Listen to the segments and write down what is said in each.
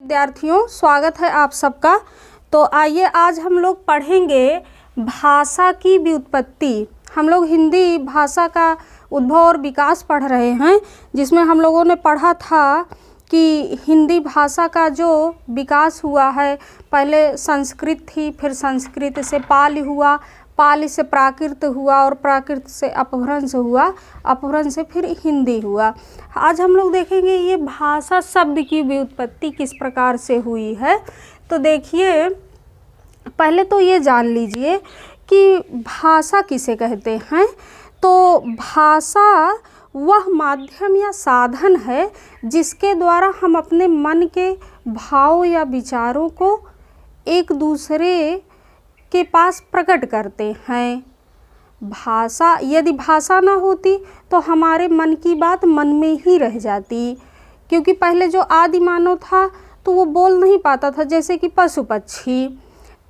विद्यार्थियों, स्वागत है आप सबका। तो आइए आज हम लोग पढ़ेंगे भाषा की व्युत्पत्ति। हम लोग हिंदी भाषा का उद्भव और विकास पढ़ रहे हैं, जिसमें हम लोगों ने पढ़ा था कि हिंदी भाषा का जो विकास हुआ है, पहले संस्कृत थी, फिर संस्कृत से पाली हुआ, पाली से प्राकृत हुआ और प्राकृत से अपभ्रंश हुआ, अपभ्रंश से फिर हिंदी हुआ। आज हम लोग देखेंगे ये भाषा शब्द की व्युत्पत्ति किस प्रकार से हुई है। तो देखिए, पहले तो ये जान लीजिए कि भाषा किसे कहते हैं। तो भाषा वह माध्यम या साधन है जिसके द्वारा हम अपने मन के भाव या विचारों को एक दूसरे के पास प्रकट करते हैं। भाषा, यदि भाषा ना होती तो हमारे मन की बात मन में ही रह जाती, क्योंकि पहले जो आदि मानव था तो वो बोल नहीं पाता था, जैसे कि पशु पक्षी।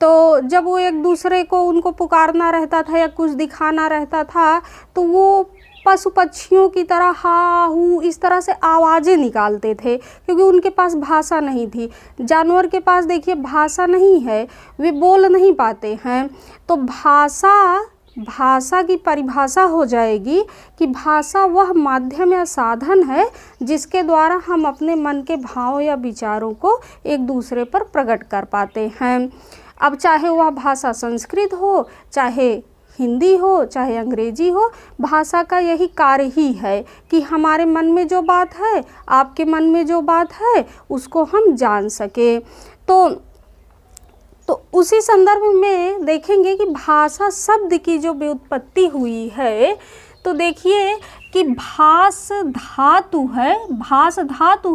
तो जब वो एक दूसरे को उनको पुकारना रहता था या कुछ दिखाना रहता था तो वो पशु पक्षियों की तरह हा हू इस तरह से आवाज़ें निकालते थे, क्योंकि उनके पास भाषा नहीं थी। जानवर के पास देखिए भाषा नहीं है, वे बोल नहीं पाते हैं। तो भाषा की परिभाषा हो जाएगी कि भाषा वह माध्यम या साधन है जिसके द्वारा हम अपने मन के भाव या विचारों को एक दूसरे पर प्रकट कर पाते हैं। अब चाहे वह भाषा संस्कृत हो, चाहे हिंदी हो, चाहे अंग्रेजी हो, भाषा का यही कार्य ही है कि हमारे मन में जो बात है, आपके मन में जो बात है, उसको हम जान सके। तो उसी संदर्भ में देखेंगे कि भाषा शब्द की जो व्युत्पत्ति हुई है, तो देखिए कि भास धातु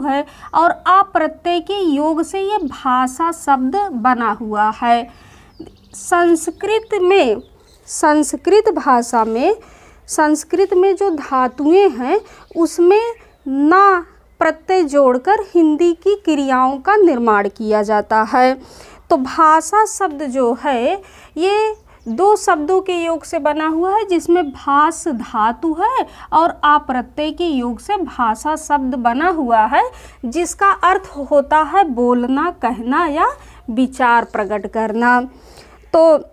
है और आ प्रत्यय के योग से ये भाषा शब्द बना हुआ है। संस्कृत में जो धातुएं हैं उसमें ना प्रत्यय जोड़कर हिंदी की क्रियाओं का निर्माण किया जाता है। तो भाषा शब्द जो है ये दो शब्दों के योग से बना हुआ है, जिसमें भास धातु है और आ प्रत्यय के योग से भाषा शब्द बना हुआ है, जिसका अर्थ होता है बोलना, कहना या विचार प्रकट करना। तो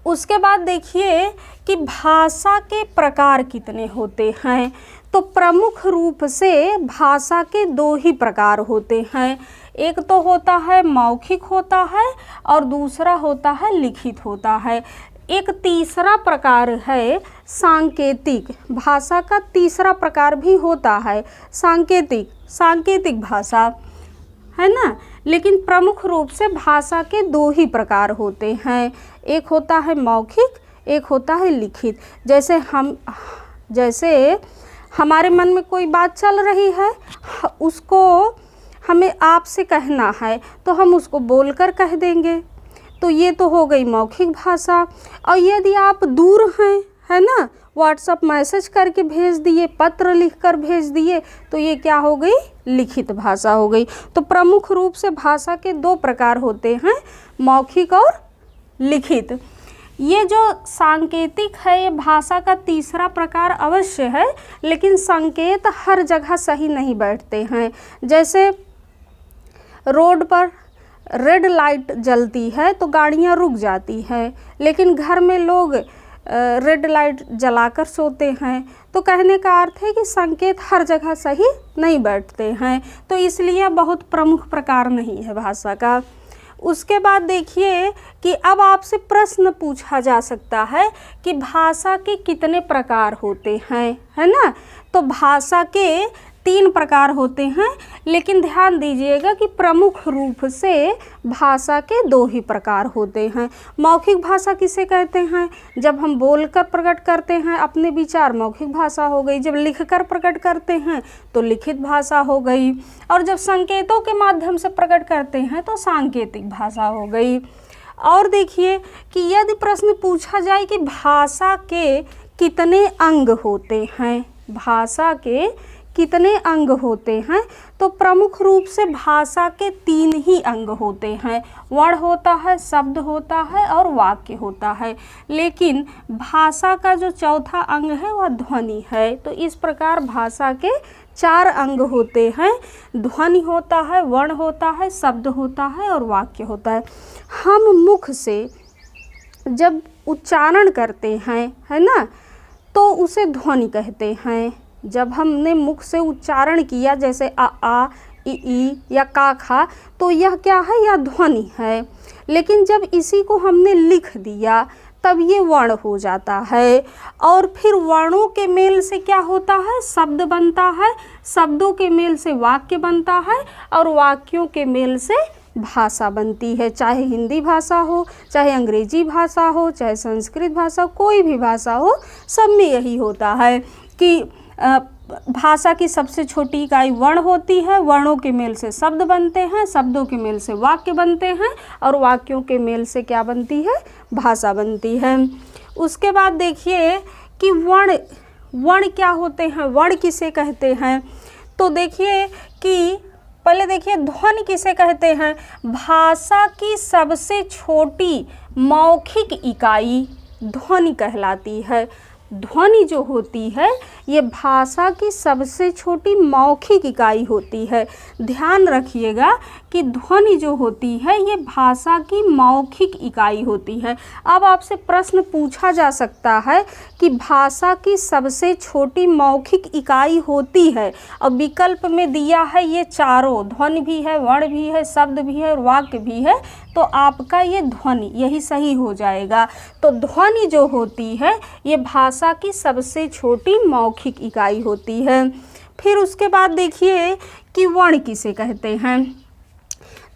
उसके बाद देखिए कि भाषा के प्रकार कितने होते हैं। तो प्रमुख रूप से भाषा के दो ही प्रकार होते हैं। एक तो होता है मौखिक होता है और दूसरा होता है लिखित होता है। एक तीसरा प्रकार है सांकेतिक। भाषा का तीसरा प्रकार भी होता है सांकेतिक भाषा, है ना। लेकिन प्रमुख रूप से भाषा के दो ही प्रकार होते हैं, एक होता है मौखिक, एक होता है लिखित। जैसे हमारे मन में कोई बात चल रही है, उसको हमें आपसे कहना है तो हम उसको बोलकर कह देंगे, तो ये तो हो गई मौखिक भाषा। और यदि आप दूर हैं, है ना, व्हाट्सएप मैसेज करके भेज दिए, पत्र लिखकर भेज दिए, तो ये क्या हो गई, लिखित भाषा हो गई। तो प्रमुख रूप से भाषा के दो प्रकार होते हैं, मौखिक और लिखित। ये जो सांकेतिक है ये भाषा का तीसरा प्रकार अवश्य है, लेकिन संकेत हर जगह सही नहीं बैठते हैं। जैसे रोड पर रेड लाइट जलती है तो गाड़ियाँ रुक जाती हैं, लेकिन घर में लोग रेड लाइट जलाकर सोते हैं। तो कहने का अर्थ है कि संकेत हर जगह सही नहीं बैठते हैं, तो इसलिए बहुत प्रमुख प्रकार नहीं है भाषा का। उसके बाद देखिए कि अब आपसे प्रश्न पूछा जा सकता है कि भाषा के कितने प्रकार होते हैं, है ना। तो भाषा के 3 प्रकार होते हैं, लेकिन ध्यान दीजिएगा कि प्रमुख रूप से भाषा के 2 ही प्रकार होते हैं। मौखिक भाषा किसे कहते हैं, जब हम बोलकर प्रकट करते हैं अपने विचार, मौखिक भाषा हो गई। जब लिखकर प्रकट करते हैं तो लिखित भाषा हो गई, और जब संकेतों के माध्यम से प्रकट करते हैं तो सांकेतिक भाषा हो गई। और देखिए कि यदि प्रश्न पूछा जाए कि भाषा के कितने अंग होते हैं, भाषा के कितने अंग होते हैं, तो प्रमुख रूप से भाषा के 3 ही अंग होते हैं। वर्ण होता है, शब्द होता है और वाक्य होता है। लेकिन भाषा का जो चौथा अंग है वह ध्वनि है। तो इस प्रकार भाषा के 4 अंग होते हैं, ध्वनि होता है, वर्ण होता है, शब्द होता है और वाक्य होता है। हम मुख से जब उच्चारण करते हैं, है ना, तो उसे ध्वनि कहते हैं। जब हमने मुख से उच्चारण किया जैसे आ ई या का खा, तो यह क्या है, यह ध्वनि है। लेकिन जब इसी को हमने लिख दिया तब ये वर्ण हो जाता है। और फिर वर्णों के मेल से क्या होता है, शब्द बनता है, शब्दों के मेल से वाक्य बनता है और वाक्यों के मेल से भाषा बनती है। चाहे हिंदी भाषा हो, चाहे अंग्रेजी भाषा हो, चाहे संस्कृत भाषा, कोई भी भाषा हो, सब में यही होता है कि भाषा की सबसे छोटी इकाई वर्ण होती है, वर्णों के मेल से शब्द बनते हैं, शब्दों के मेल से वाक्य बनते हैं और वाक्यों के मेल से क्या बनती है, भाषा बनती है। उसके बाद देखिए कि वर्ण क्या होते हैं, वर्ण किसे कहते हैं। तो देखिए कि पहले देखिए ध्वनि किसे कहते हैं। भाषा की सबसे छोटी मौखिक इकाई ध्वनि कहलाती है। ध्वनि जो होती है ये भाषा की सबसे छोटी मौखिक इकाई होती है। ध्यान रखिएगा कि ध्वनि जो होती है ये भाषा की मौखिक इकाई होती है। अब आपसे प्रश्न पूछा जा सकता है कि भाषा की सबसे छोटी मौखिक इकाई होती है और विकल्प में दिया है ये चारों, ध्वनि भी है, वर्ण भी है, शब्द भी है और वाक्य भी है, तो आपका ये ध्वनि यही सही हो जाएगा। तो ध्वनि जो होती है ये भाषा की सबसे छोटी मौखिक इकाई होती है। फिर उसके बाद देखिए कि वर्ण किसे कहते हैं।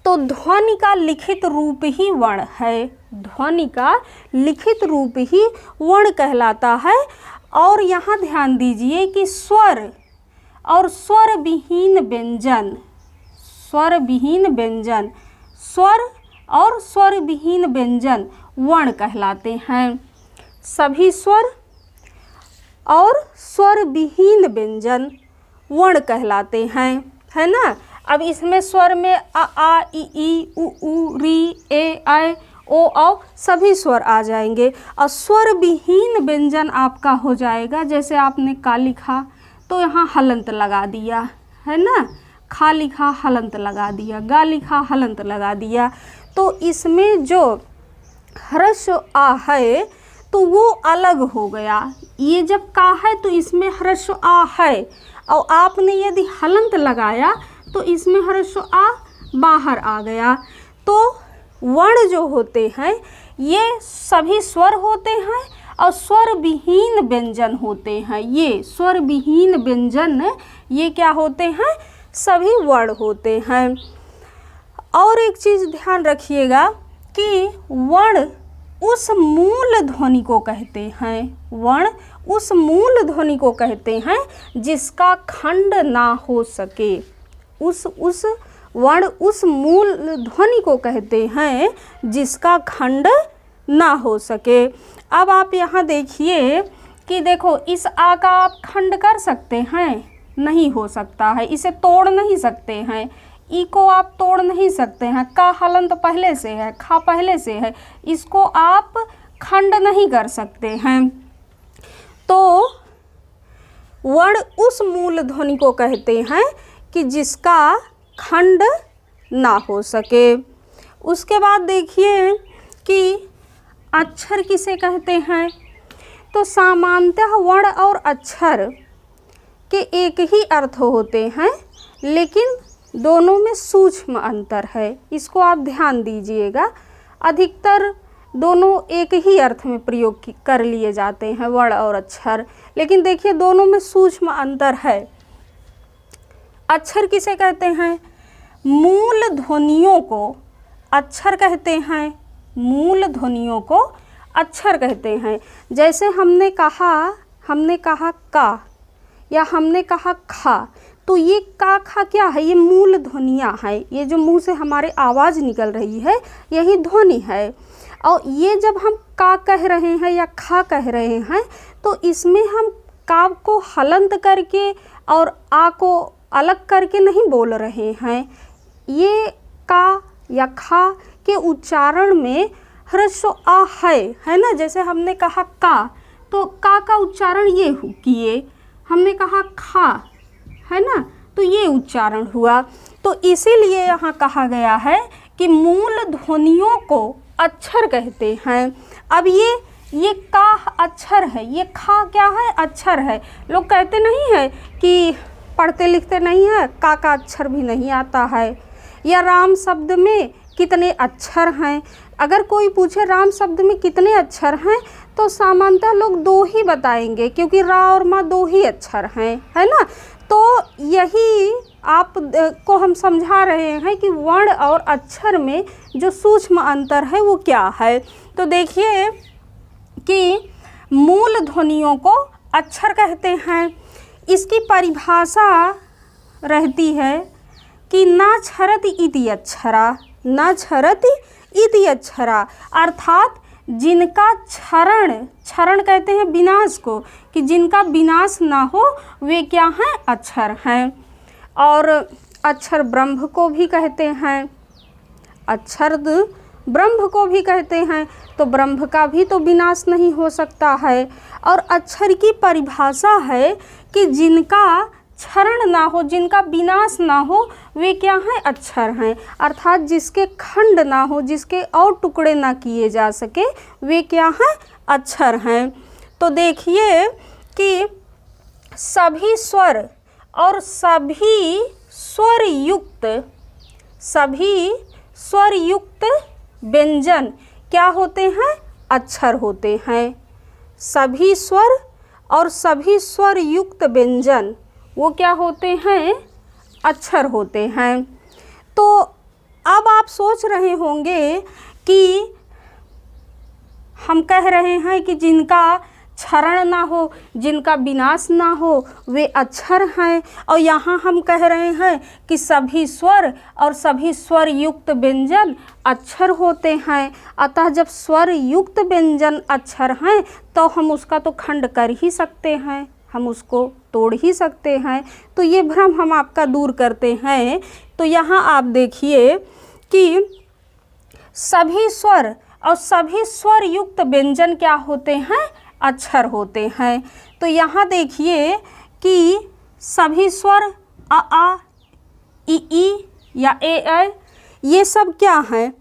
तो ध्वनि का लिखित रूप ही वर्ण है। ध्वनि का लिखित रूप ही वर्ण कहलाता है। और यहाँ ध्यान दीजिए कि स्वर और स्वर विहीन व्यंजन, स्वर विहीन व्यंजन, स्वर और स्वर विहीन व्यंजन वर्ण कहलाते हैं। सभी स्वर और स्वर विहीन व्यंजन वर्ण कहलाते हैं, है ना। अब इसमें स्वर में आ ई उ री ए ऐ ओ औ सभी स्वर आ जाएंगे और स्वर विहीन व्यंजन आपका हो जाएगा। जैसे आपने का लिखा तो यहाँ हलंत लगा दिया, है ना, खा लिखा हलंत लगा दिया, गा लिखा हलंत लगा दिया। तो इसमें जो ह्रस्व आ है तो वो अलग हो गया। ये जब का है तो इसमें ह्रस्व आ है और आपने यदि हलंत लगाया तो इसमें ह्रस्व आ बाहर आ गया। तो वर्ण जो होते हैं ये सभी स्वर होते हैं और स्वर विहीन व्यंजन होते हैं। ये स्वर विहीन व्यंजन ये क्या होते हैं, सभी वर्ण होते हैं। और एक चीज़ ध्यान रखिएगा कि वर्ण उस मूल ध्वनि को कहते हैं, वर्ण उस मूल ध्वनि को कहते हैं जिसका खंड ना हो सके। उस वर्ण उस मूल ध्वनि को कहते हैं जिसका खंड ना हो सके। अब आप यहाँ देखिए कि देखो इस आ का आप खंड कर सकते हैं, नहीं हो सकता है, इसे तोड़ नहीं सकते हैं। ई को आप तोड़ नहीं सकते हैं, का हलंत पहले से है, खा पहले से है, इसको आप खंड नहीं कर सकते हैं। तो वर्ण उस मूल ध्वनि को कहते हैं कि जिसका खंड ना हो सके। उसके बाद देखिए कि अक्षर किसे कहते हैं। तो सामान्यतः वर्ण और अक्षर के एक ही अर्थ होते हैं, लेकिन दोनों में सूक्ष्म अंतर है। इसको आप ध्यान दीजिएगा। अधिकतर दोनों एक ही अर्थ में प्रयोग कर लिए जाते हैं, वर्ण और अक्षर, लेकिन देखिए दोनों में सूक्ष्म अंतर है। अक्षर किसे कहते हैं, मूल ध्वनियों को अक्षर कहते हैं, मूल ध्वनियों को अक्षर कहते हैं। जैसे हमने कहा का या हमने कहा खा, तो ये का खा क्या है, ये मूल ध्वनियाँ हैं। ये जो मुंह से हमारे आवाज़ निकल रही है यही ध्वनि है। और ये जब हम का कह रहे हैं या खा कह रहे हैं तो इसमें हम का को हलंत करके और आ को अलग करके नहीं बोल रहे हैं। ये का या खा के उच्चारण में ह्रस्व आ है ना। जैसे हमने कहा का, तो का उच्चारण ये किए, हमने कहा खा, है ना। तो ये उच्चारण हुआ। तो इसीलिए यहाँ कहा गया है कि मूल ध्वनियों को अक्षर कहते हैं। अब ये का अक्षर है, ये खा क्या है, अक्षर है। लोग कहते नहीं है कि पढ़ते लिखते नहीं है, का अक्षर भी नहीं आता है, या राम शब्द में कितने अक्षर हैं। अगर कोई पूछे राम शब्द में कितने अक्षर हैं तो सामान्यतः लोग 2 ही बताएंगे, क्योंकि रा और मा 2 ही अक्षर हैं, है ना। तो यही आप को हम समझा रहे हैं कि वर्ण और अक्षर में जो सूक्ष्म अंतर है वो क्या है। तो देखिए कि मूल ध्वनियों को अक्षर कहते हैं। इसकी परिभाषा रहती है कि न क्षरति इति अक्षरा, न क्षरति इति अक्षरा, अर्थात जिनका क्षरण कहते हैं विनाश को, कि जिनका विनाश ना हो वे क्या हैं, अक्षर हैं। और अक्षर ब्रह्म को भी कहते हैं, अक्षर ब्रह्म को भी कहते हैं। तो ब्रह्म का भी तो विनाश नहीं हो सकता है। और अक्षर की परिभाषा है कि जिनका क्षरण ना हो, जिनका विनाश ना हो वे क्या हैं, अक्षर हैं। अर्थात जिसके खंड ना हो, जिसके और टुकड़े ना किए जा सके वे क्या हैं, अक्षर हैं। तो देखिए कि सभी स्वर और सभी स्वर युक्त व्यंजन क्या होते हैं, अक्षर होते हैं। सभी स्वर और सभी स्वर युक्त व्यंजन वो क्या होते हैं, अक्षर होते हैं। तो अब आप सोच रहे होंगे कि हम कह रहे हैं कि जिनका क्षरण ना हो, जिनका विनाश ना हो वे अक्षर हैं, और यहाँ हम कह रहे हैं कि सभी स्वर और सभी स्वर युक्त व्यंजन अक्षर होते हैं। अतः जब स्वर युक्त व्यंजन अक्षर हैं तो हम उसका तो खंड कर ही सकते हैं, हम उसको तोड़ ही सकते हैं। तो ये भ्रम हम आपका दूर करते हैं। तो यहाँ आप देखिए कि सभी स्वर और सभी स्वर युक्त व्यंजन क्या होते हैं, अक्षर होते हैं। तो यहाँ देखिए कि सभी स्वर आ ई या ए ये सब क्या हैं,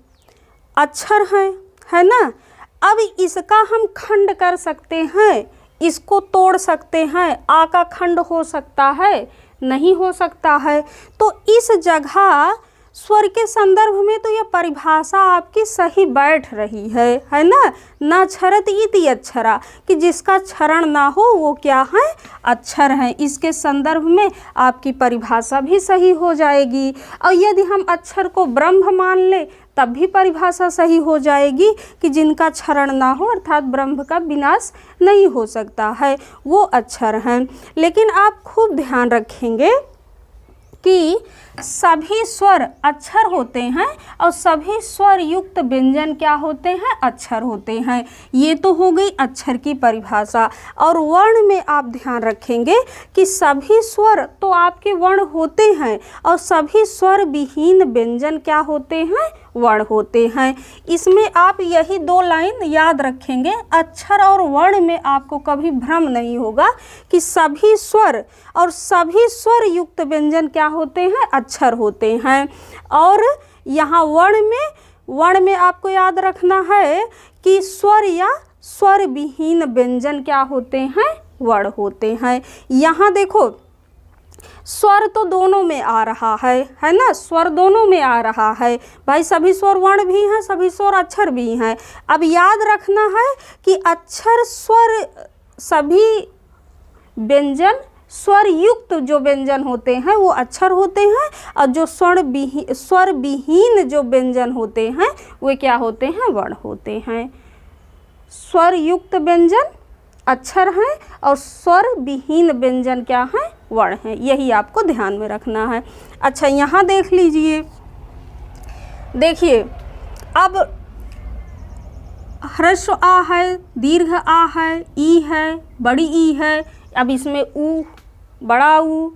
अक्षर हैं, है ना। अब इसका हम खंड कर सकते हैं, इसको तोड़ सकते हैं। आ का खंड हो सकता है, नहीं हो सकता है। तो इस जगह स्वर के संदर्भ में तो यह परिभाषा आपकी सही बैठ रही है ना। न क्षरत इति अक्षरा, कि जिसका क्षरण ना हो वो क्या है, अक्षर हैं। इसके संदर्भ में आपकी परिभाषा भी सही हो जाएगी। और यदि हम अक्षर को ब्रह्म मान ले तब भी परिभाषा सही हो जाएगी कि जिनका क्षरण ना हो अर्थात ब्रह्म का विनाश नहीं हो सकता है, वो अक्षर हैं। लेकिन आप खूब ध्यान रखेंगे कि सभी स्वर अक्षर होते हैं और सभी स्वर युक्त व्यंजन क्या होते हैं, अक्षर होते हैं। ये तो हो गई अक्षर की परिभाषा। और वर्ण में आप ध्यान रखेंगे कि सभी स्वर तो आपके वर्ण होते हैं और सभी स्वर विहीन व्यंजन क्या होते हैं, वर्ण होते हैं। इसमें आप यही 2 लाइन याद रखेंगे। अक्षर और वर्ण में आपको कभी भ्रम नहीं होगा कि सभी स्वर और सभी स्वर युक्त व्यंजन क्या होते हैं, अक्षर होते हैं। और यहाँ वर्ण में आपको याद रखना है कि स्वर या स्वर विहीन व्यंजन क्या होते हैं, वर्ण होते हैं। यहाँ देखो स्वर तो दोनों में आ रहा है ना, स्वर दोनों में आ रहा है भाई। सभी स्वर वर्ण भी हैं, सभी स्वर अक्षर भी हैं। अब याद रखना है कि अक्षर स्वर सभी व्यंजन स्वर युक्त जो व्यंजन होते हैं वो अक्षर होते हैं, और जो स्वर विहीन जो व्यंजन होते हैं वे क्या होते हैं, वर्ण होते हैं। स्वर युक्त व्यंजन अक्षर हैं और स्वर विहीन व्यंजन क्या हैं, वर्ण हैं। यही आपको ध्यान में रखना है। अच्छा यहाँ देख लीजिए, देखिए अब ह्रस्व आ है, दीर्घ आ है, ई है, बड़ी ई है। अब इसमें ऊ, बड़ा ऊ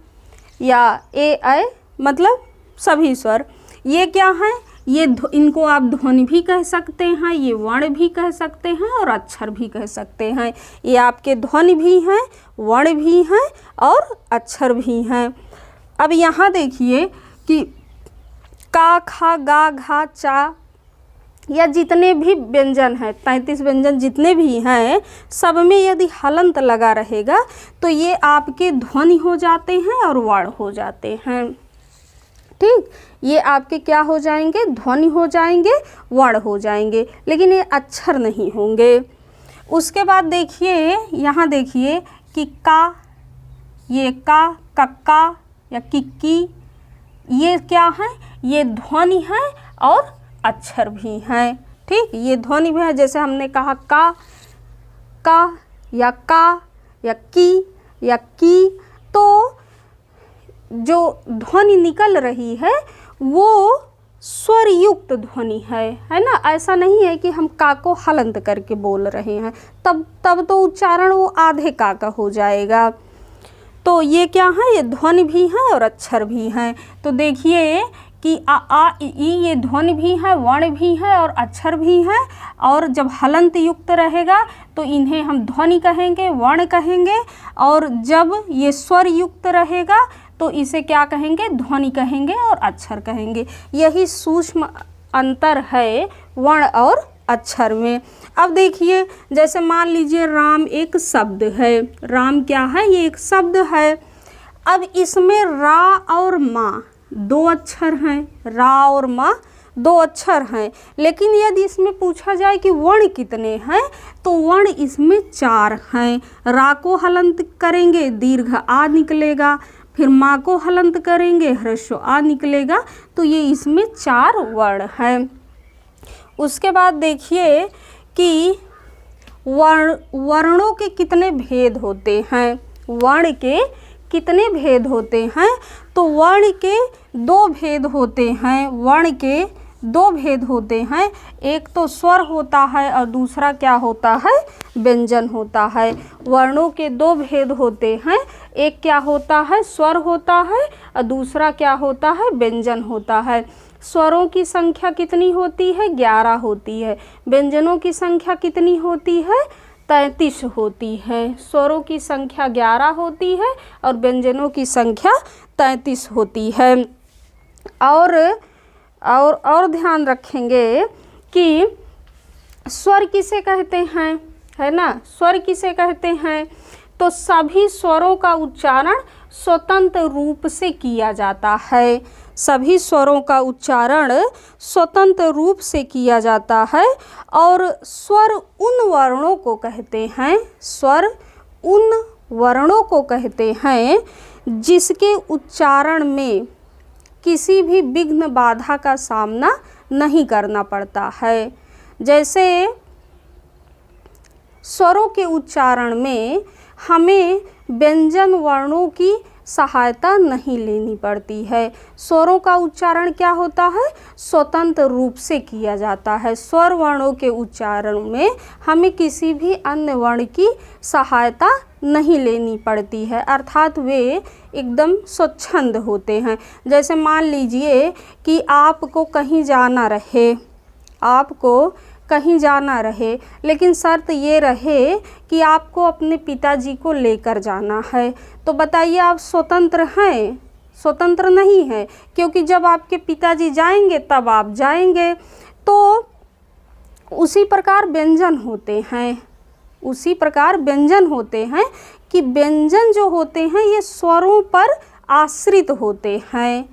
या ए मतलब सभी स्वर ये क्या हैं, ये इनको आप ध्वनि भी कह सकते हैं, ये वर्ण भी कह सकते हैं और अक्षर भी कह सकते हैं। ये आपके ध्वनि भी हैं, वर्ण भी हैं और अक्षर भी हैं। अब यहाँ देखिए कि का, खा, गा, घा, चा या जितने भी व्यंजन हैं, 33 व्यंजन जितने भी हैं, सब में यदि हलंत लगा रहेगा तो ये आपके ध्वनि हो जाते हैं और वर्ण हो जाते हैं। ठीक, ये आपके क्या हो जाएंगे? ध्वनि हो जाएंगे, वर्ण हो जाएंगे, लेकिन ये अक्षर नहीं होंगे। उसके बाद देखिए, यहाँ देखिए कि का, ये का, कक्का या किक्की, ये क्या है? ये ध्वनि है और अक्षर भी हैं। ठीक, ये ध्वनि भी है। जैसे हमने कहा का या की, तो जो ध्वनि निकल रही है वो स्वर युक्त ध्वनि है ना। ऐसा नहीं है कि हम का को हलंत करके बोल रहे हैं, तब तो उच्चारण वो आधे का हो जाएगा। तो ये क्या है? ये ध्वनि भी है और अक्षर भी हैं। तो देखिए कि आ इ ई ये ध्वनि भी है, वर्ण भी है और अक्षर भी है, और जब हलंत युक्त रहेगा तो इन्हें हम ध्वनि कहेंगे, वर्ण कहेंगे, और जब ये स्वर युक्त रहेगा तो इसे क्या कहेंगे? ध्वनि कहेंगे और अक्षर कहेंगे। यही सूक्ष्म अंतर है वर्ण और अक्षर में। अब देखिए, जैसे मान लीजिए राम एक शब्द है। राम क्या है? ये एक शब्द है। अब इसमें रा और माँ 2 अक्षर हैं, रा और माँ 2 अक्षर हैं, लेकिन यदि इसमें पूछा जाए कि वर्ण कितने हैं तो वर्ण इसमें 4 हैं। रा को हलंत करेंगे, दीर्घ आ निकलेगा, फिर माँ को हलंत करेंगे, ह्रस्व आ निकलेगा, तो ये इसमें 4 वर्ण हैं। उसके बाद देखिए कि वर्णों के कितने भेद होते हैं। वर्ण के कितने भेद होते हैं? तो वर्ण के 2 भेद होते हैं। वर्ण के 2 भेद होते हैं, एक तो स्वर होता है और दूसरा क्या होता है? व्यंजन होता है। वर्णों के 2 भेद होते हैं, एक क्या होता है? स्वर होता है, और दूसरा क्या होता है? व्यंजन होता है। स्वरों की संख्या कितनी होती है? 11 होती है। व्यंजनों की संख्या कितनी होती है? 33 होती है। स्वरों की संख्या 11 होती है और व्यंजनों की संख्या 33 होती है। और ध्यान रखेंगे कि स्वर किसे कहते हैं, है ना। स्वर किसे कहते हैं? तो सभी स्वरों का उच्चारण स्वतंत्र रूप से किया जाता है। सभी स्वरों का उच्चारण स्वतंत्र रूप से किया जाता है। और स्वर उन वर्णों को कहते हैं, स्वर उन वर्णों को कहते हैं जिसके उच्चारण में किसी भी विघ्न बाधा का सामना नहीं करना पड़ता है। जैसे स्वरों के उच्चारण में हमें व्यंजन वर्णों की सहायता नहीं लेनी पड़ती है। स्वरों का उच्चारण क्या होता है? स्वतंत्र रूप से किया जाता है। स्वर वर्णों के उच्चारण में हमें किसी भी अन्य वर्ण की सहायता नहीं लेनी पड़ती है, अर्थात वे एकदम स्वच्छंद होते हैं। जैसे मान लीजिए कि आपको कहीं जाना रहे, लेकिन शर्त ये रहे कि आपको अपने पिताजी को लेकर जाना है, तो बताइए आप स्वतंत्र हैं? स्वतंत्र नहीं है, क्योंकि जब आपके पिताजी जाएंगे तब आप जाएंगे। तो उसी प्रकार व्यंजन होते हैं कि व्यंजन जो होते हैं ये स्वरों पर आश्रित होते हैं।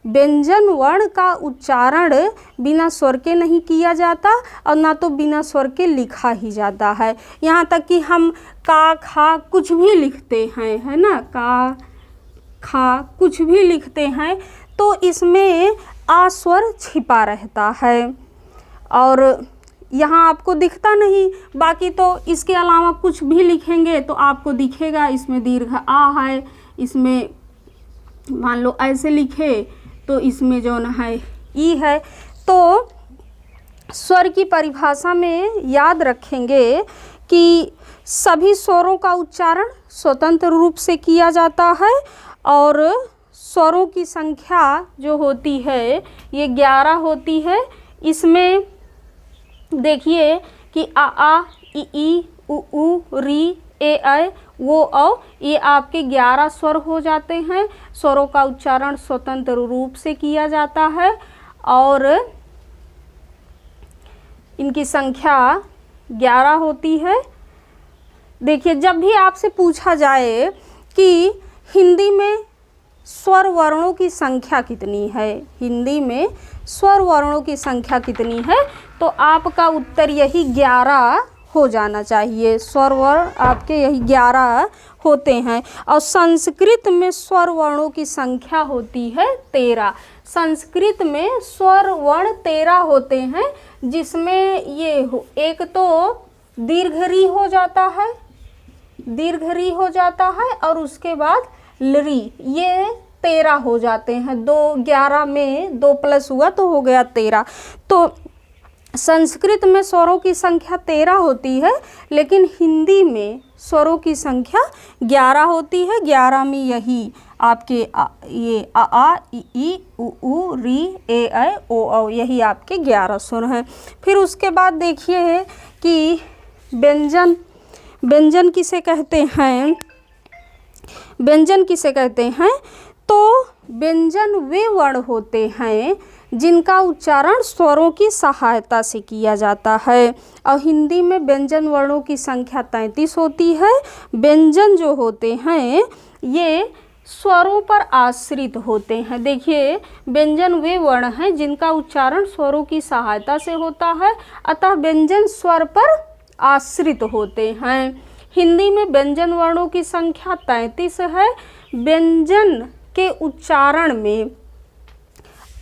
व्यंजन वर्ण का उच्चारण बिना स्वर के नहीं किया जाता और ना तो बिना स्वर के लिखा ही जाता है। यहाँ तक कि हम का, खा कुछ भी लिखते हैं, है ना, का, खा कुछ भी लिखते हैं तो इसमें आ स्वर छिपा रहता है और यहाँ आपको दिखता नहीं। बाकी तो इसके अलावा कुछ भी लिखेंगे तो आपको दिखेगा इसमें दीर्घ आ है, इसमें मान लो ऐसे लिखे तो इसमें जो न है ई है। तो स्वर की परिभाषा में याद रखेंगे कि सभी स्वरों का उच्चारण स्वतंत्र रूप से किया जाता है और स्वरों की संख्या जो होती है ये 11 होती है। इसमें देखिए कि आ, इ, उ, री, ए ऐ वो औ, ये आपके 11 स्वर हो जाते हैं। स्वरों का उच्चारण स्वतंत्र रूप से किया जाता है और इनकी संख्या 11 होती है। देखिए, जब भी आपसे पूछा जाए कि हिंदी में स्वर वर्णों की संख्या कितनी है, हिंदी में स्वर वर्णों की संख्या कितनी है, तो आपका उत्तर यही 11 हो जाना चाहिए। स्वर वर्ण आपके यही 11 होते हैं। और संस्कृत में स्वर वर्णों की संख्या होती है 13। संस्कृत में स्वर वर्ण 13 होते हैं, जिसमें ये एक तो दीर्घ री हो जाता है, दीर्घ री हो जाता है, और उसके बाद लरी, ये 13 हो जाते हैं। 11 में 2 प्लस हुआ तो हो गया 13। तो संस्कृत में स्वरों की संख्या 13 होती है, लेकिन हिंदी में स्वरों की संख्या 11 होती है। 11 में यही आपके ये आ इ ई उ ऊ री ए ऐ ओ औ, यही आपके 11 स्वर हैं। फिर उसके बाद देखिए कि व्यंजन, व्यंजन किसे कहते हैं, व्यंजन किसे कहते हैं, तो व्यंजन वे वर्ण होते हैं जिनका उच्चारण स्वरों की सहायता से किया जाता है। और हिंदी में व्यंजन वर्णों की संख्या 33 होती है। व्यंजन जो होते हैं ये स्वरों पर आश्रित होते हैं। देखिए, व्यंजन वे वर्ण हैं जिनका उच्चारण स्वरों की सहायता से होता है, अतः व्यंजन स्वर पर आश्रित होते हैं। हिंदी में व्यंजन वर्णों की संख्या 33 है। व्यंजन के उच्चारण में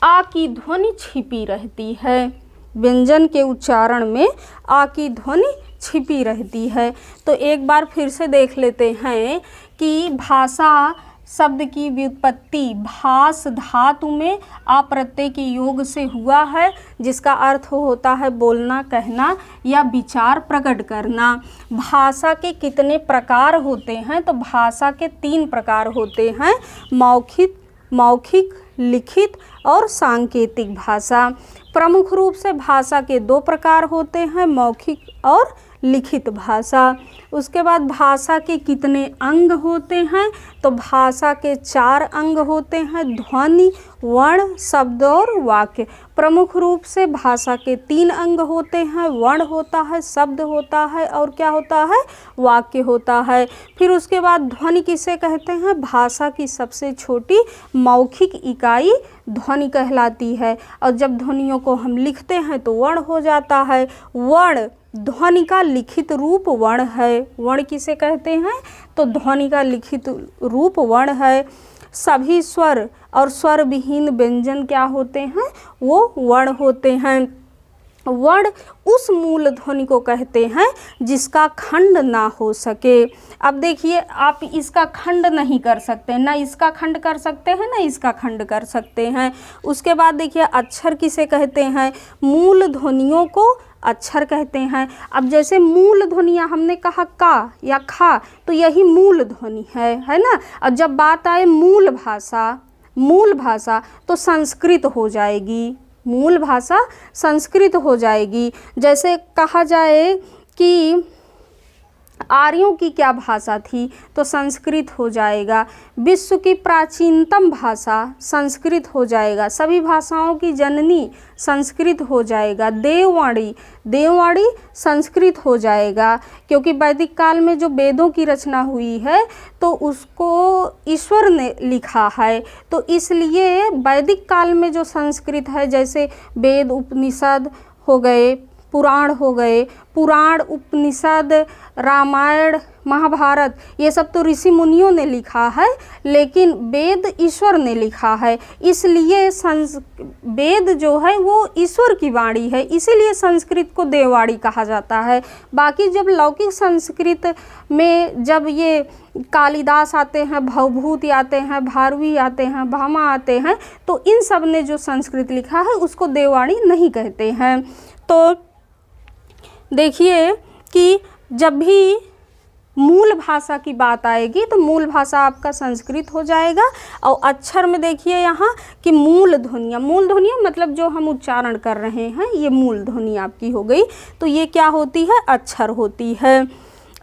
आ की ध्वनि छिपी रहती है। व्यंजन के उच्चारण में आ की ध्वनि छिपी रहती है। तो एक बार फिर से देख लेते हैं कि भाषा शब्द की व्युत्पत्ति भास धातु में आ प्रत्यय के योग से हुआ है, जिसका अर्थ होता है बोलना, कहना या विचार प्रकट करना। भाषा के कितने प्रकार होते हैं, तो भाषा के 3 प्रकार होते हैं, मौखिक, लिखित और सांकेतिक भाषा। प्रमुख रूप से भाषा के 2 प्रकार होते हैं, मौखिक और लिखित भाषा। उसके बाद भाषा के कितने अंग होते हैं, तो भाषा के 4 अंग होते हैं, ध्वनि, वर्ण, शब्द और वाक्य। प्रमुख रूप से भाषा के 3 अंग होते हैं, वर्ण होता है, शब्द होता है और क्या होता है, वाक्य होता है। फिर उसके बाद ध्वनि किसे कहते हैं, भाषा की सबसे छोटी मौखिक इकाई ध्वनि कहलाती है। और जब ध्वनियों को हम लिखते हैं तो वर्ण हो जाता है। वर्ण ध्वनि का लिखित रूप वर्ण है। वर्ण किसे कहते हैं, तो ध्वनि का लिखित रूप वर्ण है। सभी स्वर और स्वर विहीन व्यंजन क्या होते हैं, वो वर्ण होते हैं। वर्ण उस मूल ध्वनि को कहते हैं जिसका खंड ना हो सके। अब देखिए, आप इसका खंड नहीं कर सकते, ना इसका खंड कर सकते हैं ना इसका खंड कर सकते हैं। उसके बाद देखिए, अक्षर किसे कहते हैं, मूल ध्वनियों को अक्षर कहते हैं। अब जैसे मूल ध्वनियाँ हमने कहा का या खा, तो यही मूल ध्वनि है ना। और जब बात आए मूल भाषा तो संस्कृत हो जाएगी, मूल भाषा संस्कृत हो जाएगी। जैसे कहा जाए कि आर्यों की क्या भाषा थी, तो संस्कृत हो जाएगा। विश्व की प्राचीनतम भाषा संस्कृत हो जाएगा। सभी भाषाओं की जननी संस्कृत हो जाएगा। देववाणी संस्कृत हो जाएगा, क्योंकि वैदिक काल में जो वेदों की रचना हुई है तो उसको ईश्वर ने लिखा है, तो इसलिए वैदिक काल में जो संस्कृत है, जैसे वेद उपनिषद हो गए, पुराण हो गए, पुराण उपनिषद रामायण महाभारत, ये सब तो ऋषि मुनियों ने लिखा है, लेकिन वेद ईश्वर ने लिखा है। इसलिए वेद जो है वो ईश्वर की वाणी है, इसीलिए संस्कृत को देववाणी कहा जाता है। बाकी जब लौकिक संस्कृत में जब ये कालिदास आते हैं, भवभूति आते हैं, भारवी आते हैं, भामा आते हैं, तो इन सब ने जो संस्कृत लिखा है उसको देववाणी नहीं कहते हैं। तो देखिए कि जब भी मूल भाषा की बात आएगी तो मूल भाषा आपका संस्कृत हो जाएगा। और अक्षर में देखिए यहाँ कि मूल ध्वनियाँ मतलब जो हम उच्चारण कर रहे हैं, ये मूल ध्वनि आपकी हो गई, तो ये क्या होती है, अक्षर होती है।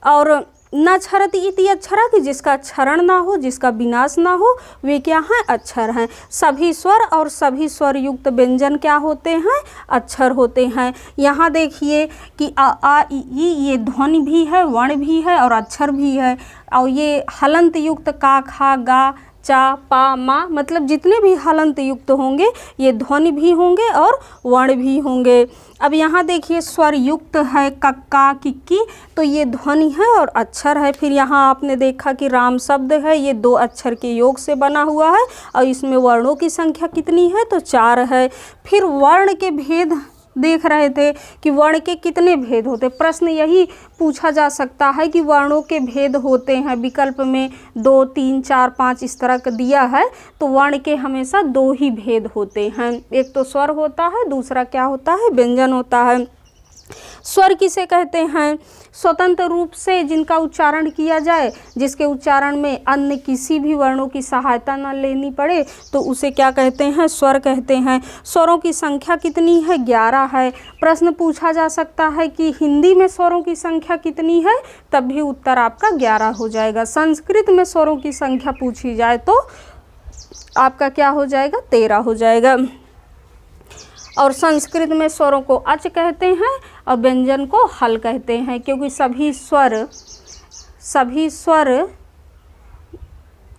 और न क्षरति इति अक्षरा, कि जिसका क्षरण ना हो, जिसका विनाश ना हो, वे क्या हैं? अक्षर हैं। सभी स्वर और सभी स्वर युक्त व्यंजन क्या होते हैं? अक्षर होते हैं। यहाँ देखिए कि आ इ ई ये ध्वनि भी है, वर्ण भी है और अक्षर भी है। और ये हलंत युक्त का, खा, गा, चा, पा, मा, मतलब जितने भी हलंत युक्त होंगे ये ध्वनि भी होंगे और वर्ण भी होंगे। अब यहाँ देखिए स्वर युक्त है कक्का, किक्की, तो ये ध्वनि है और अक्षर है। फिर यहाँ आपने देखा कि राम शब्द है, ये 2 अक्षर के योग से बना हुआ है और इसमें वर्णों की संख्या कितनी है? तो 4 है। फिर वर्ण के भेद देख रहे थे कि वर्ण के कितने भेद होते। प्रश्न यही पूछा जा सकता है कि वर्णों के भेद होते हैं। विकल्प में 2, 3, 4, 5 इस तरह का दिया है, तो वर्ण के हमेशा 2 ही भेद होते हैं। एक तो स्वर होता है, दूसरा क्या होता है? व्यंजन होता है। स्वर किसे कहते हैं? स्वतंत्र रूप से जिनका उच्चारण किया जाए, जिसके उच्चारण में अन्य किसी भी वर्णों की सहायता न लेनी पड़े, तो उसे क्या कहते हैं? स्वर कहते हैं। स्वरों की संख्या कितनी है? 11 है। प्रश्न पूछा जा सकता है कि हिंदी में स्वरों की संख्या कितनी है? तब भी उत्तर आपका 11 हो जाएगा। संस्कृत में स्वरों की संख्या पूछी जाए तो आपका क्या हो जाएगा? 13 हो जाएगा। और संस्कृत में स्वरों को अच कहते हैं और व्यंजन को हल कहते हैं, क्योंकि सभी स्वर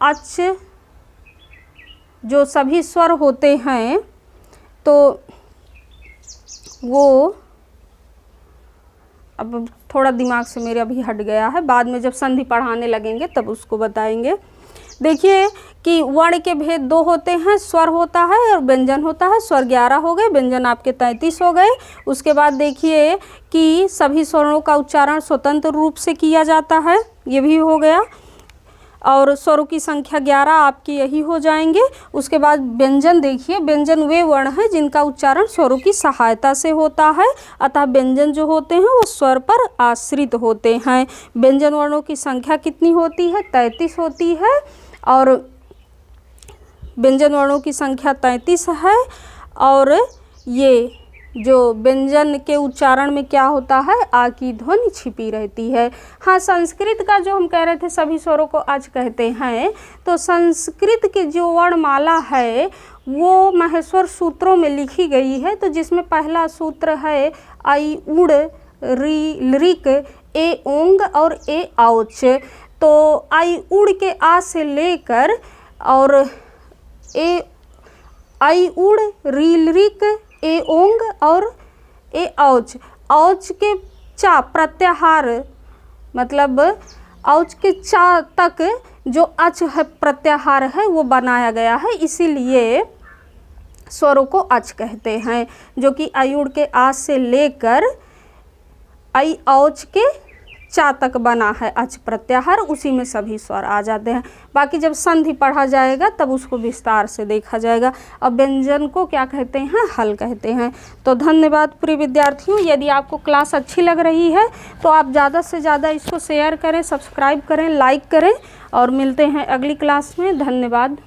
अच, जो सभी स्वर होते हैं तो वो, अब थोड़ा दिमाग से मेरे अभी हट गया है, बाद में जब संधि पढ़ाने लगेंगे तब उसको बताएंगे। देखिए कि वर्ण के भेद 2 होते हैं, स्वर होता है और व्यंजन होता है। स्वर 11 हो गए, व्यंजन आपके 33 हो गए। उसके बाद देखिए कि सभी स्वरों का उच्चारण स्वतंत्र रूप से किया जाता है, ये भी हो गया। और स्वरों की संख्या 11 आपकी यही हो जाएंगे। उसके बाद व्यंजन देखिए, व्यंजन वे वर्ण हैं जिनका उच्चारण स्वरों की सहायता से होता है, अतः व्यंजन जो होते हैं वो स्वर पर आश्रित होते हैं। व्यंजन वर्णों की संख्या कितनी होती है? 33 होती है। और व्यंजन वर्णों की संख्या 33 है। और ये जो व्यंजन के उच्चारण में क्या होता है? आ की ध्वनि छिपी रहती है। हाँ, संस्कृत का जो हम कह रहे थे सभी स्वरों को अच कहते हैं, तो संस्कृत की जो वर्णमाला है वो माहेश्वर सूत्रों में लिखी गई है। तो जिसमें पहला सूत्र है आई उड़ री लृक ए ओंग और ए औच। तो आई उड़ के आ से लेकर और ए आई उड़ री लृक ए ओंग और ए औच, औच के चा प्रत्याहार, मतलब औच के चा तक जो अच है प्रत्याहार है वो बनाया गया है, इसीलिए स्वरों को अच कहते हैं। जो कि आयुड़ के आ से लेकर आई औच के चा तक बना है अच प्रत्याहार, उसी में सभी स्वर आ जाते हैं। बाकी जब संधि पढ़ा जाएगा तब उसको विस्तार से देखा जाएगा। अब व्यंजन को क्या कहते हैं? हल कहते हैं। तो धन्यवाद प्रिय विद्यार्थियों। यदि आपको क्लास अच्छी लग रही है तो आप ज़्यादा से ज़्यादा इसको शेयर करें, सब्सक्राइब करें, लाइक करें और मिलते हैं अगली क्लास में। धन्यवाद।